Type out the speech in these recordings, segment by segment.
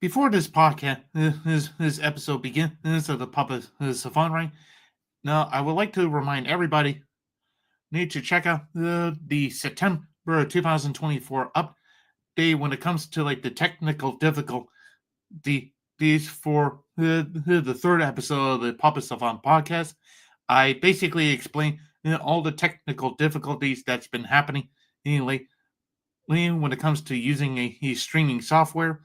before this podcast, this episode begins of the Puppet Savant, right? Now, I would like to remind everybody need to check out the September 2024 update when it comes to like the technical difficulties for the third episode of the Puppet Savant podcast. I basically explain all the technical difficulties that's been happening lately when it comes to using a streaming software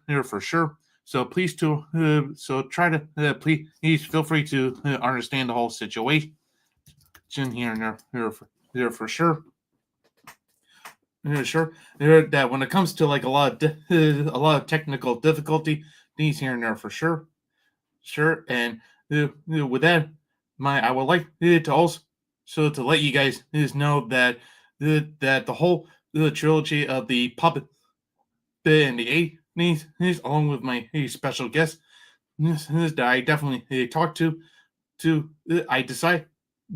here for sure. So please try to please feel free to understand the whole situation here and here for sure. Yeah, sure. That when it comes to like a lot of technical difficulty, these here and there for sure. And with that, I would like to also to let you guys know that the whole trilogy of the puppet and the eight along with my special guest that I definitely talked to I decide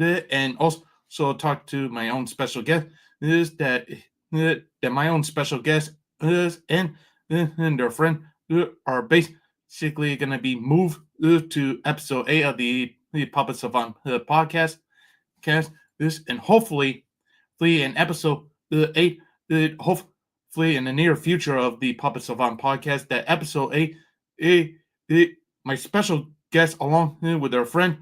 and also talk to my own special guest is that my own special guest and their friend are basically going to be moved to episode 8 of the Puppet Savant podcast. This and hopefully in episode 8, hopefully in the near future of the Puppet Savant podcast, that episode 8, my special guest along with their friend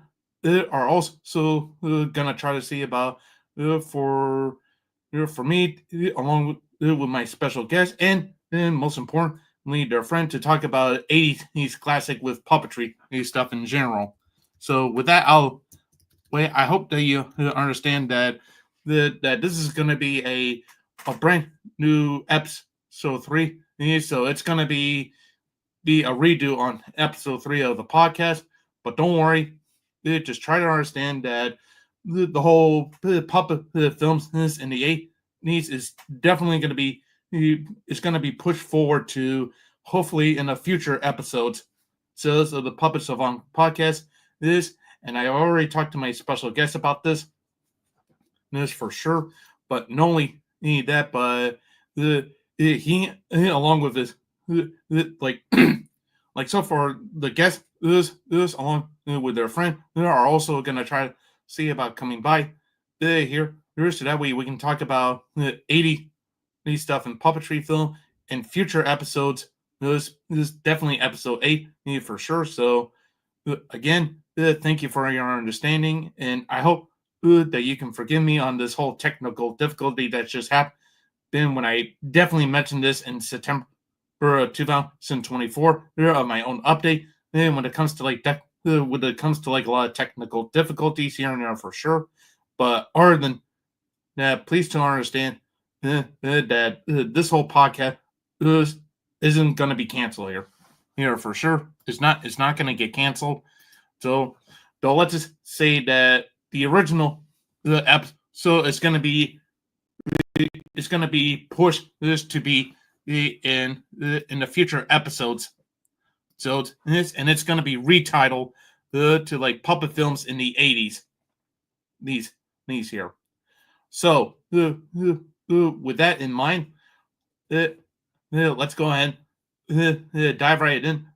are also gonna try to see about for me along with my special guest and most importantly their friend to talk about 80s classic with puppetry stuff in general. So with that, I hope that you understand that this is going to be a brand new episode 3. So it's going to be a redo on episode 3 of the podcast. But don't worry, just try to understand that the whole puppet films in the 80s is definitely going to be pushed forward to hopefully in the future episodes. So the Puppet Savant podcast and I already talked to my special guest about this for sure. But not only that, but he along with his like like so far the guest is along with their friend they are also gonna try to see about coming by here so that way we can talk about 80 stuff in puppetry film in future episodes. This is definitely episode 8 for sure. So again, thank you for your understanding, and I hope that you can forgive me on this whole technical difficulty that just happened when I definitely mentioned this in September 2024 of my own update. And when it comes to like when it comes to like a lot of technical difficulties here and there for sure, but other than that, please to understand that this whole podcast isn't going to be canceled here for sure. It's not going to get canceled. So let's just say that the original episode is going to be pushed this to be in the future episodes. So it's going to be retitled to like puppet films in the 80s. These here. So with that in mind, let's go ahead dive right in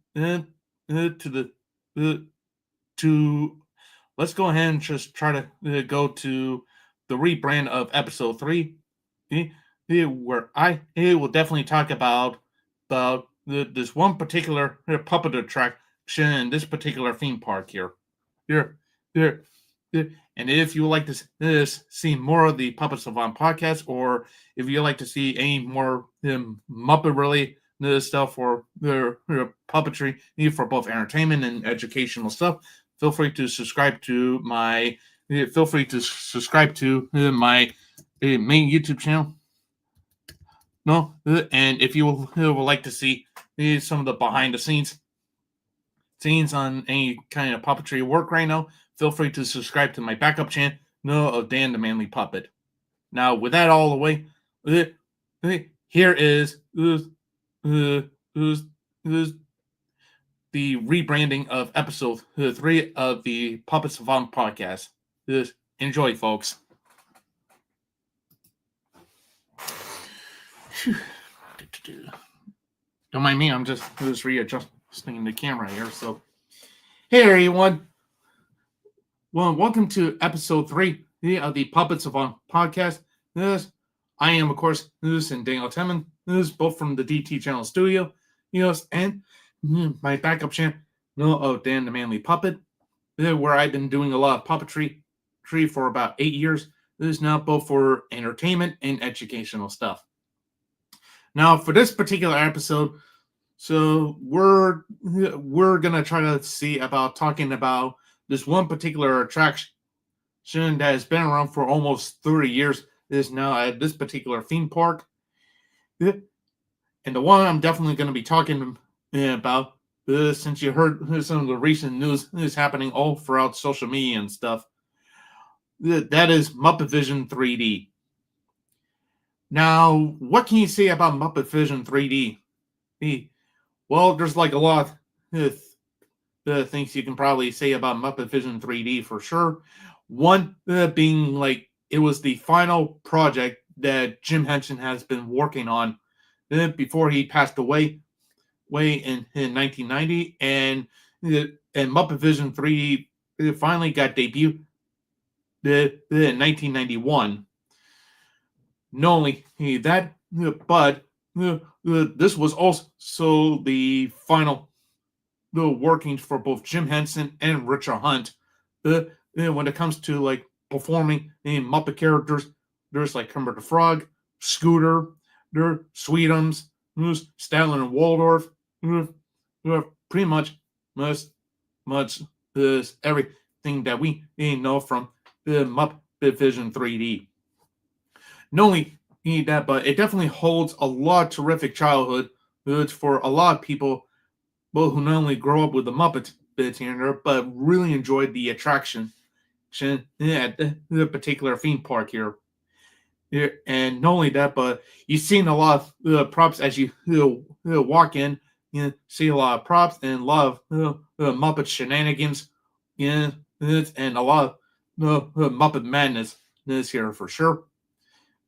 let's go ahead and just try to go to the rebrand of episode 3, where I will definitely talk about this one particular puppet attraction in this particular theme park here. And if you would like to see more of the Puppet Savant podcast, or if you'd like to see any more Muppet related stuff or puppetry for both entertainment and educational stuff, feel free to subscribe to my main YouTube channel. And if you would like to see some of the behind the scenes on any kind of puppetry work right now, feel free to subscribe to my backup channel of Dan the Manly Puppet. Now, with that all the way, here is the rebranding of episode 3 of the Puppet Savant podcast. Enjoy, folks. Don't mind me, I'm just readjusting the camera here. So, hey everyone, well, welcome to episode 3 of the Puppets of On podcast. This, I am, of course, this and Daniel Temin. This is both from the DT Channel Studio, and my backup channel of Dan the Manly Puppet, where I've been doing a lot of puppetry for about 8 years. This is now both for entertainment and educational stuff. Now, for this particular episode, so we're gonna try to see about talking about this one particular attraction that has been around for almost 30 years. It is now at this particular theme park, and the one I'm definitely going to be talking about, since you heard some of the recent news is happening all throughout social media and stuff. That is Muppet Vision 3D. Now, what can you say about Muppet Vision 3D? Well, there's like a lot of things you can probably say about Muppet Vision 3D for sure. One being like it was the final project that Jim Henson has been working on before he passed away in 1990, and Muppet Vision 3D finally got debuted in 1991. Not only that, but this was also the final workings for both Jim Henson and Richard Hunt. When it comes to like performing Muppet characters, there's like Kermit the Frog, Scooter, there Sweetums, there's Statler and Waldorf, pretty much everything that we know from the Muppet Vision 3D. Not only that, but it definitely holds a lot of terrific childhood for a lot of people, both who not only grow up with the Muppets here and there, but really enjoyed the attraction at the particular theme park here. And not only that, but you've seen a lot of props as you walk in. You see a lot of props and a lot of Muppet shenanigans, and a lot of Muppet madness is here for sure.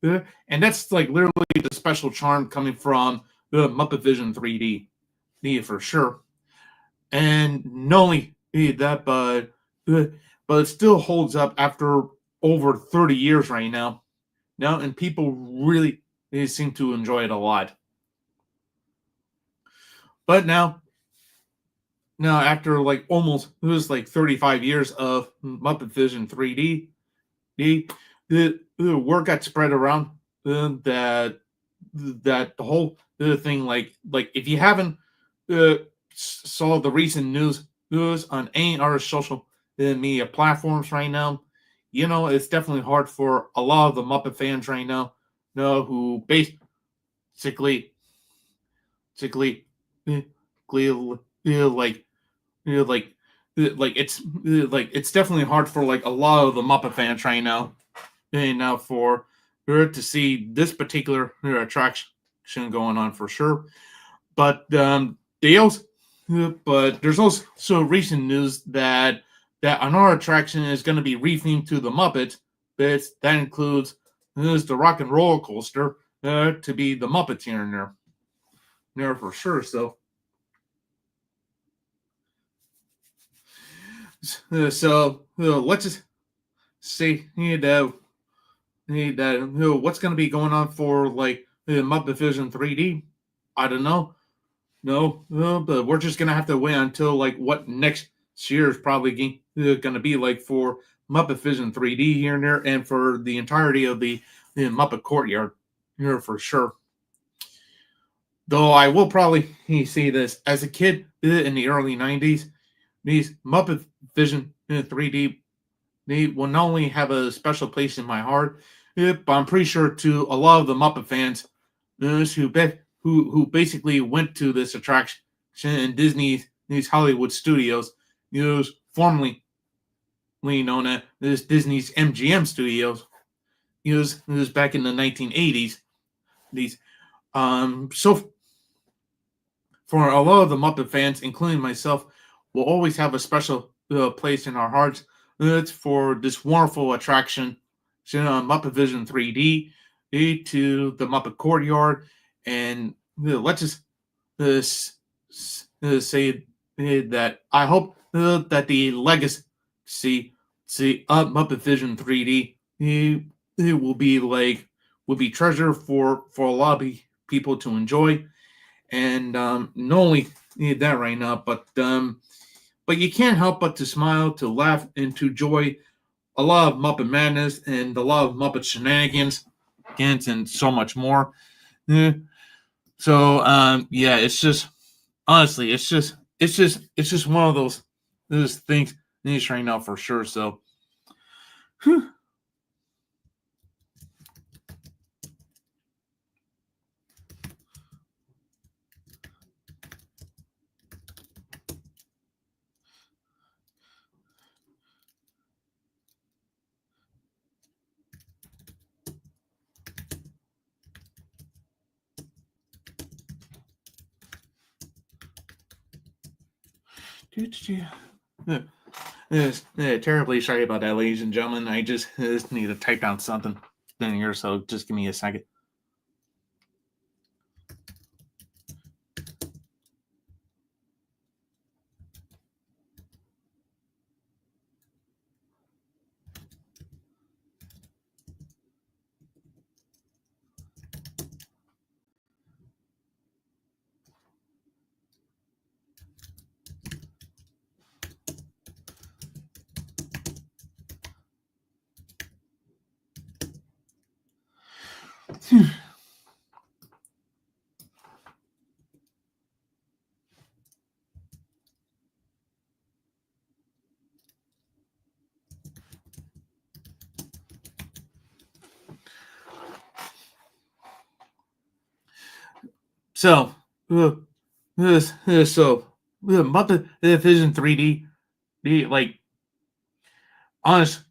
And that's like literally the special charm coming from the Muppet Vision 3D, for sure. And not only that, but it still holds up after over 30 years right now. And people really seem to enjoy it a lot. But now after like almost it was like 35 years of Muppet Vision 3D, the word got spread around that the whole thing like if you haven't saw the recent news on any other social media platforms right now, it's definitely hard for a lot of the Muppet fans right now, who basically it's definitely hard for like a lot of the Muppet fans right now, for her to see this particular attraction going on for sure. But there's also recent news that another attraction is going to be rethemed to the Muppets. That includes the Rock and Roller Coaster to be the Muppets here and there for sure. So let's just say that what's going to be going on for like Muppet Vision 3D. I don't know. No, but we're just gonna have to wait until like what next year is probably gonna be like for Muppet Vision 3D here and there, and for the entirety of the Muppet Courtyard here for sure. Though I will probably see this as a kid in the early 90s, these Muppet Vision 3D they will not only have a special place in my heart, but I'm pretty sure to a lot of the Muppet fans who basically went to this attraction in Disney's Hollywood Studios, formerly known as Disney's MGM Studios. It was back in the 1980s. So for a lot of the Muppet fans, including myself, will always have a special place in our hearts. It's for this wonderful attraction, Muppet Vision 3D, to the Muppet Courtyard. And let's just say that I hope that the legacy of Muppet Vision 3D it will be treasure for a lot of people to enjoy, and not only that right now, but you can't help but to smile, to laugh, and to enjoy a lot of Muppet madness and a lot of Muppet shenanigans, and so much more. Eh, So yeah, it's just honestly, it's just one of those things right now for sure. So whew. Yeah, terribly sorry about that, ladies and gentlemen. I just need to type down something in here, so just give me a second. So, uh, so Muppet Vision 3D, like honestly,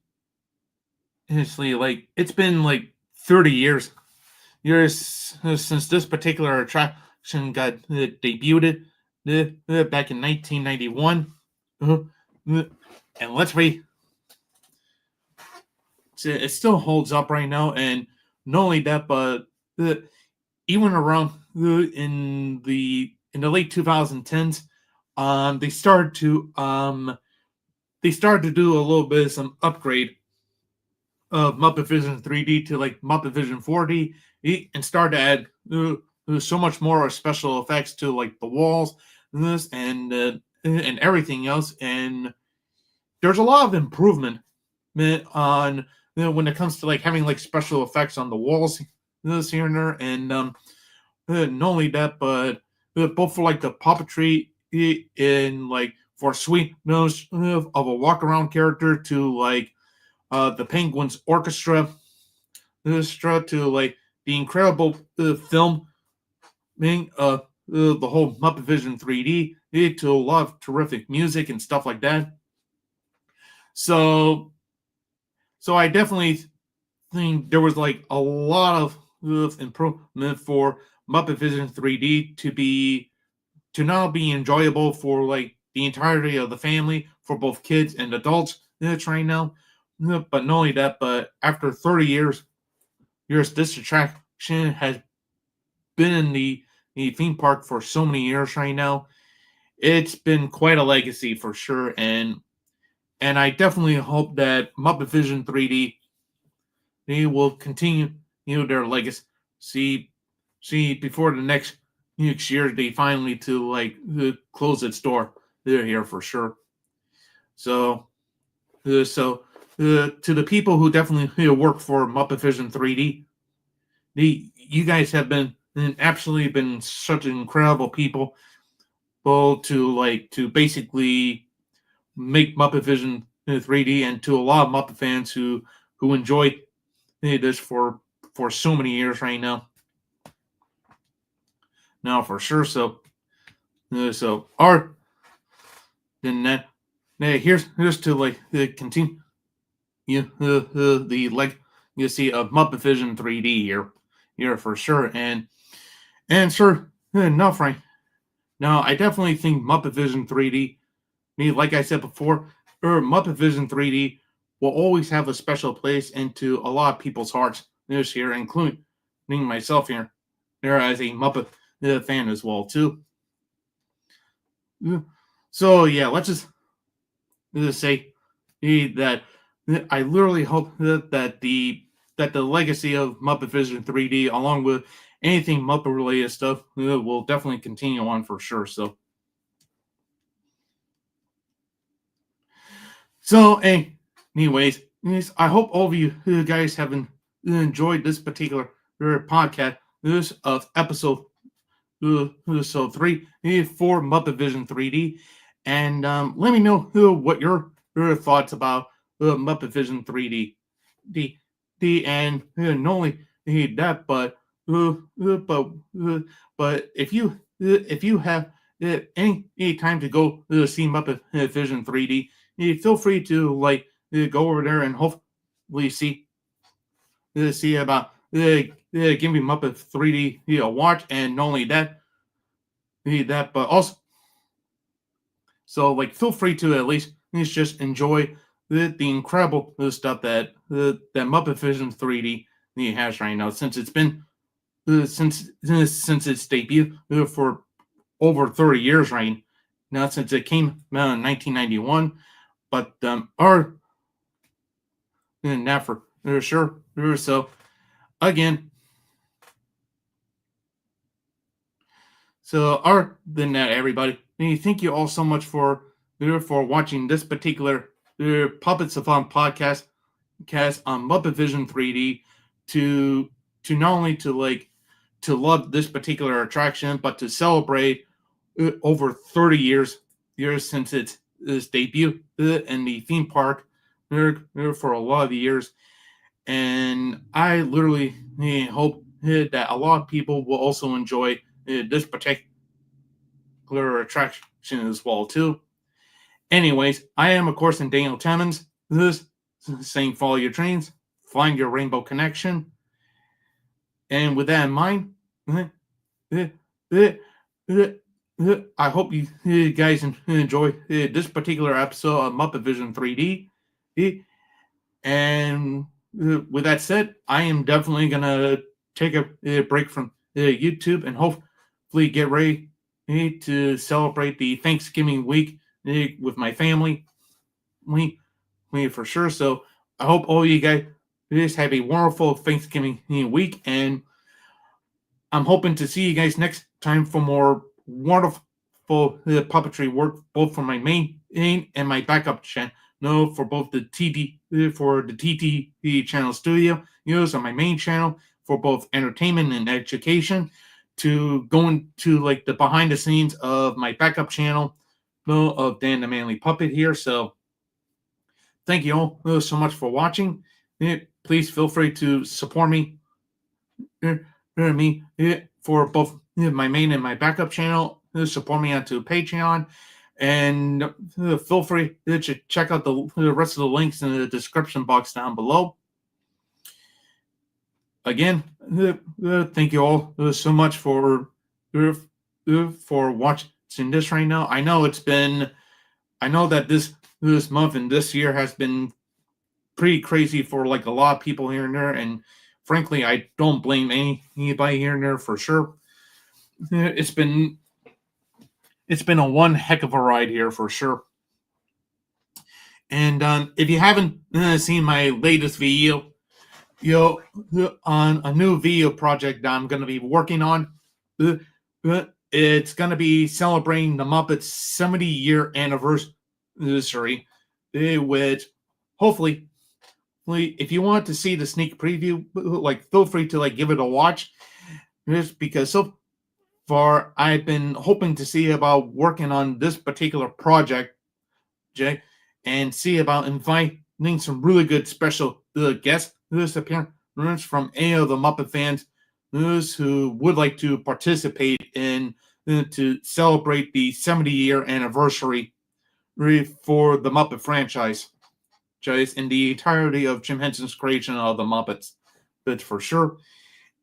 like it's been like 30 years since this particular attraction got debuted back in 1991. Uh, uh, and let's be, it still holds up right now. And not only that, but uh, even around in the late 2010s, they started to do a little bit of some upgrade of Muppet Vision 3D to like Muppet Vision 4D, and start to add so much more special effects to like the walls and this and everything else. And there's a lot of improvement on when it comes to like having like special effects on the walls this here and there. And not only that, but both for like the puppetry in like for Sweet Nose of a walk around character to like the Penguins orchestra to like the incredible film being the whole Muppet Vision 3D to a lot of terrific music and stuff like that. So I definitely think there was like a lot of improvement for Muppet Vision 3D to now be enjoyable for like the entirety of the family for both kids and adults. It's right now. But not only that, but after 30 years, this attraction has been in the theme park for so many years right now. It's been quite a legacy for sure, and I definitely hope that Muppet Vision 3D they will continue their legacy. See, before the next year they finally to like close its door. They're here for sure. So to the people who definitely work for Muppet Vision 3D, you guys have been absolutely been such incredible people, both to basically make Muppet Vision 3D, and to a lot of Muppet fans who enjoy this for so many years right now for sure. So art then that here's to like continue the like you see of Muppet Vision 3D here for sure. And sir, enough right now. I definitely think Muppet Vision 3D, me like I said before, Muppet Vision 3D will always have a special place into a lot of people's hearts this year, including myself here as a Muppet fan as well too. So yeah, let's just say that I literally hope that the legacy of Muppet Vision 3D, along with anything Muppet related stuff, will definitely continue on for sure. So, anyways, I hope all of you guys have enjoyed this particular podcast. This of episode so 3 for Muppet Vision 3D, and let me know what your thoughts about Muppet Vision 3D. And not only that, but if you have any time to go see Muppet Vision 3D, feel free to go over there and hopefully see about giving Muppet 3D a watch. And not only that, but also feel free to at least just enjoy the incredible stuff that Muppet Vision 3D has right now, since it's been since its debut for over 30 years right now, since it came out in 1991. But our that for sure. So again, other than that, everybody, thank you all so much for watching this particular Puppet Savant podcast on Muppet Vision 3D, to not only to love this particular attraction, but to celebrate over 30 years since its debut in the theme park for a lot of years. And I literally hope that a lot of people will also enjoy this particular attraction as well too. Anyways, I am of course in Daniel Timmons. This saying, follow your dreams, find your rainbow connection. And with that in mind, I hope you guys enjoy this particular episode of Muppet Vision 3D. And with that said, I am definitely gonna take a break from YouTube and hopefully get ready to celebrate the Thanksgiving week with my family. We for sure. So I hope all you guys just have a wonderful Thanksgiving week, and I'm hoping to see you guys next time for more wonderful puppetry work, both from my main and my backup channel. No, for both the TT channel studio, on my main channel for both entertainment and education, to go into the behind the scenes of my backup channel, of Dan the Manly Puppet here. So thank you all so much for watching. Please feel free to support me for both my main and my backup channel. Support me onto Patreon, and feel free to check out the rest of the links in the description box down below. Again, thank you all so much for watching this right now. I know that this month and this year has been pretty crazy for a lot of people here and there, and frankly, I don't blame anybody here and there for sure. It's been a one heck of a ride here for sure. And if you haven't seen my latest video, on a new video project that I'm going to be working on, it's going to be celebrating the Muppets 70-year anniversary, which hopefully, if you want to see the sneak preview, feel free to give it a watch, just because so far I've been hoping to see about working on this particular project, Jay, and see about inviting some really good special guest appearance from any of the Muppet fans who would like to participate in to celebrate the 70-year anniversary for the Muppet franchise, in the entirety of Jim Henson's creation of the Muppets. That's for sure.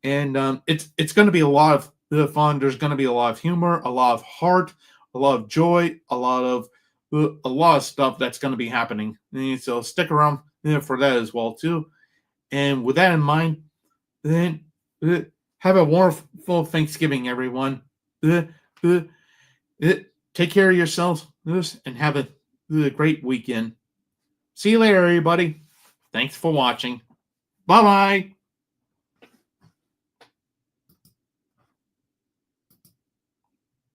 And it's going to be a lot of fun. There's going to be a lot of humor, a lot of heart, a lot of joy, a lot of stuff that's going to be happening. And so stick around for that as well too. And with that in mind, then have a wonderful Thanksgiving, everyone. Take care of yourselves and have a great weekend. See you later, everybody. Thanks for watching. Bye-bye.